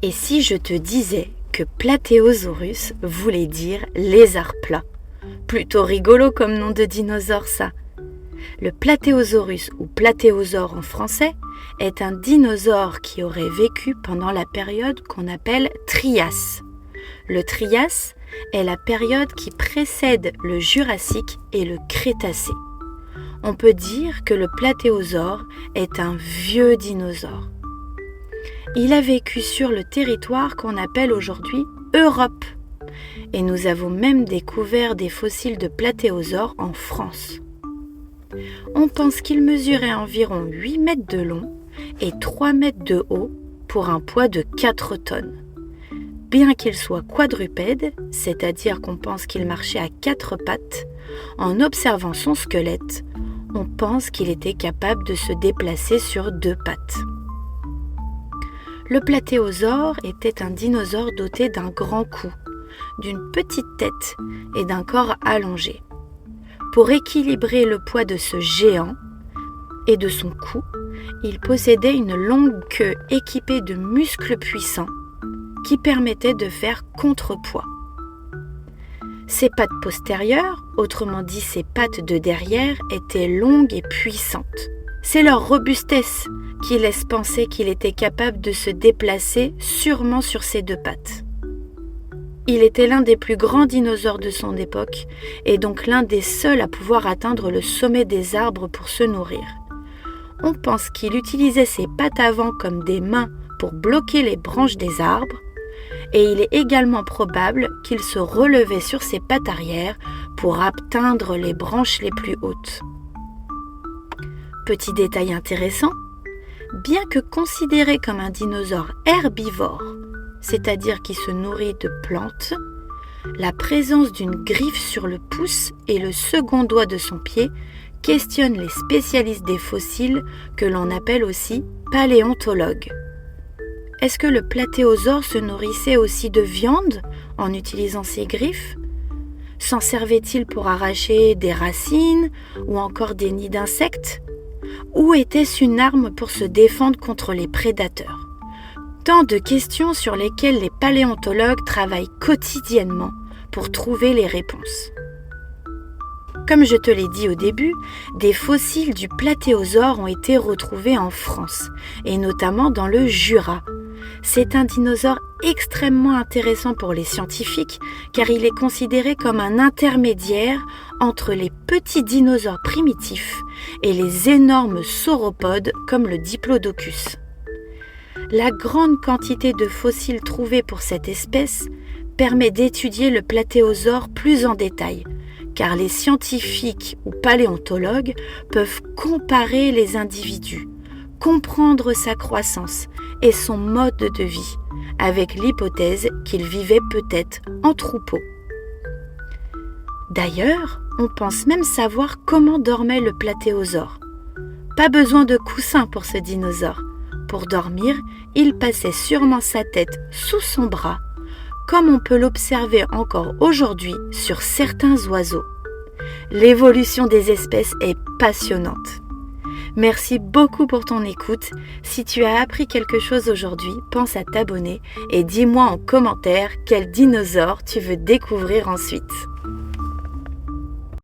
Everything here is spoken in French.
Et si je te disais que Plateosaurus voulait dire lézard plat? Plutôt rigolo comme nom de dinosaure ça. Le Plateosaurus ou Platéosaure en français est un dinosaure qui aurait vécu pendant la période qu'on appelle Trias. Le Trias est la période qui précède le Jurassique et le Crétacé. On peut dire que le Platéosaure est un vieux dinosaure. Il a vécu sur le territoire qu'on appelle aujourd'hui Europe. Et nous avons même découvert des fossiles de Platéosaures en France. On pense qu'il mesurait environ 8 mètres de long et 3 mètres de haut pour un poids de 4 tonnes. Bien qu'il soit quadrupède, c'est-à-dire qu'on pense qu'il marchait à 4 pattes, en observant son squelette, on pense qu'il était capable de se déplacer sur 2 pattes. Le Platéosaure était un dinosaure doté d'un grand cou, d'une petite tête et d'un corps allongé. Pour équilibrer le poids de ce géant et de son cou, il possédait une longue queue équipée de muscles puissants qui permettaient de faire contrepoids. Ses pattes postérieures, autrement dit ses pattes de derrière, étaient longues et puissantes. C'est leur robustesse qui laisse penser qu'il était capable de se déplacer sûrement sur ses 2 pattes. Il était l'un des plus grands dinosaures de son époque et donc l'un des seuls à pouvoir atteindre le sommet des arbres pour se nourrir. On pense qu'il utilisait ses pattes avant comme des mains pour bloquer les branches des arbres et il est également probable qu'il se relevait sur ses pattes arrière pour atteindre les branches les plus hautes. Petit détail intéressant, bien que considéré comme un dinosaure herbivore, c'est-à-dire qui se nourrit de plantes, la présence d'une griffe sur le pouce et le second doigt de son pied questionne les spécialistes des fossiles que l'on appelle aussi paléontologues. Est-ce que le Platéosaure se nourrissait aussi de viande en utilisant ses griffes? S'en servait-il pour arracher des racines ou encore des nids d'insectes? Ou était-ce une arme pour se défendre contre les prédateurs? Tant de questions sur lesquelles les paléontologues travaillent quotidiennement pour trouver les réponses. Comme je te l'ai dit au début, des fossiles du Platéosaure ont été retrouvés en France, et notamment dans le Jura. C'est un dinosaure extrêmement intéressant pour les scientifiques car il est considéré comme un intermédiaire entre les petits dinosaures primitifs et les énormes sauropodes comme le Diplodocus. La grande quantité de fossiles trouvés pour cette espèce permet d'étudier le Platéosaure plus en détail, car les scientifiques ou paléontologues peuvent comparer les individus, comprendre sa croissance et son mode de vie, avec l'hypothèse qu'il vivait peut-être en troupeau. D'ailleurs, on pense même savoir comment dormait le Platéosaure. Pas besoin de coussin pour ce dinosaure. Pour dormir, il passait sûrement sa tête sous son bras, comme on peut l'observer encore aujourd'hui sur certains oiseaux. L'évolution des espèces est passionnante. Merci beaucoup pour ton écoute. Si tu as appris quelque chose aujourd'hui, pense à t'abonner et dis-moi en commentaire quel dinosaure tu veux découvrir ensuite.